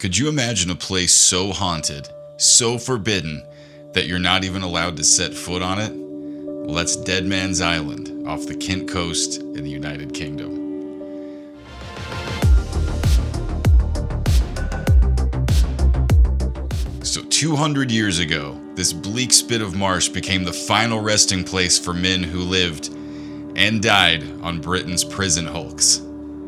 Could you imagine a place so haunted, so forbidden, that you're not even allowed to set foot on it? Well, that's Dead Man's Island off the Kent coast in the United Kingdom. So 200 years ago, this bleak spit of marsh became the final resting place for men who lived and died on Britain's prison hulks.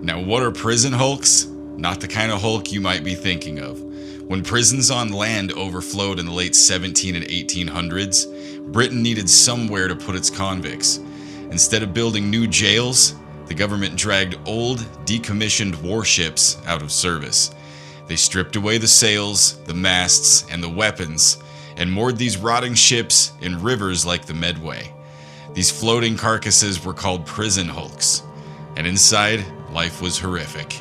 Now, what are prison hulks? Not the kind of hulk you might be thinking of. When prisons on land overflowed in the late 17 and 1800s, Britain needed somewhere to put its convicts. Instead of building new jails, the government dragged old, decommissioned warships out of service. They stripped away the sails, the masts, and the weapons, and moored these rotting ships in rivers like the Medway. These floating carcasses were called prison hulks, and inside, life was horrific.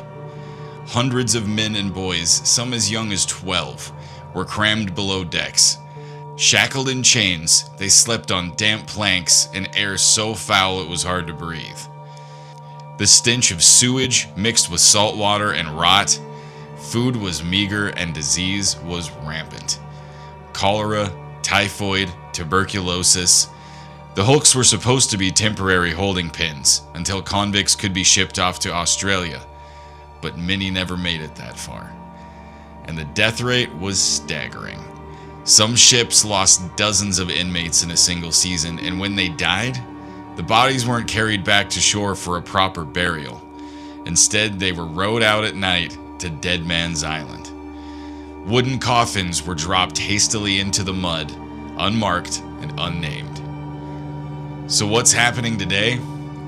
Hundreds of men and boys, some as young as 12, were crammed below decks. Shackled in chains, they slept on damp planks in air so foul it was hard to breathe. The stench of sewage mixed with salt water and rot. Food was meager and disease was rampant. Cholera, typhoid, tuberculosis. The hulks were supposed to be temporary holding pens until convicts could be shipped off to Australia, but many never made it that far. And the death rate was staggering. Some ships lost dozens of inmates in a single season, and when they died, the bodies weren't carried back to shore for a proper burial. Instead, they were rowed out at night to Dead Man's Island. Wooden coffins were dropped hastily into the mud, unmarked and unnamed. So what's happening today?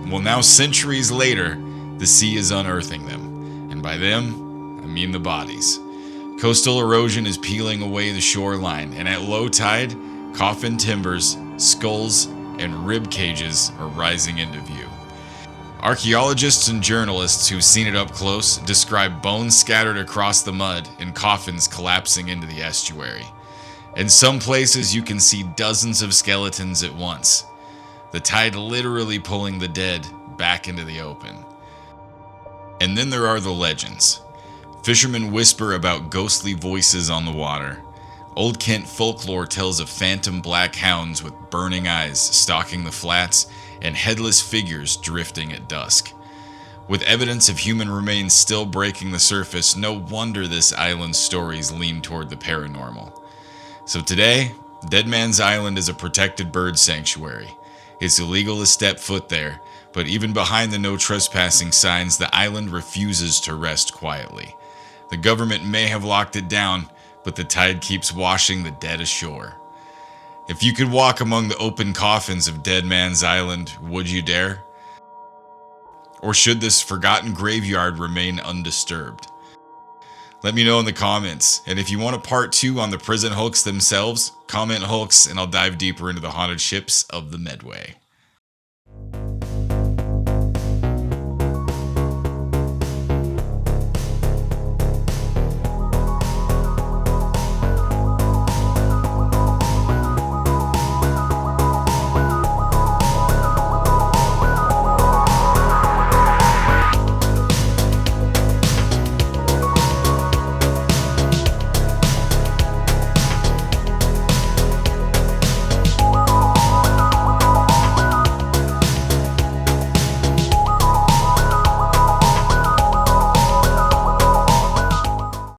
Well, now centuries later, the sea is unearthing them. And by them, I mean the bodies. Coastal erosion is peeling away the shoreline, and at low tide, coffin timbers, skulls, and rib cages are rising into view. Archaeologists and journalists who've seen it up close describe bones scattered across the mud and coffins collapsing into the estuary. In some places, you can see dozens of skeletons at once. The tide literally pulling the dead back into the open. And then there are the legends. Fishermen whisper about ghostly voices on the water. Old Kent folklore tells of phantom black hounds with burning eyes stalking the flats and headless figures drifting at dusk. With evidence of human remains still breaking the surface, no wonder this island's stories lean toward the paranormal. So today, Dead Man's Island is a protected bird sanctuary. It's illegal to step foot there, but even behind the no trespassing signs, the island refuses to rest quietly. The government may have locked it down, but the tide keeps washing the dead ashore. If you could walk among the open coffins of Dead Man's Island, would you dare? Or should this forgotten graveyard remain undisturbed? Let me know in the comments, and if you want a part 2 on the prison hulks themselves, comment hulks and I'll dive deeper into the haunted ships of the Medway.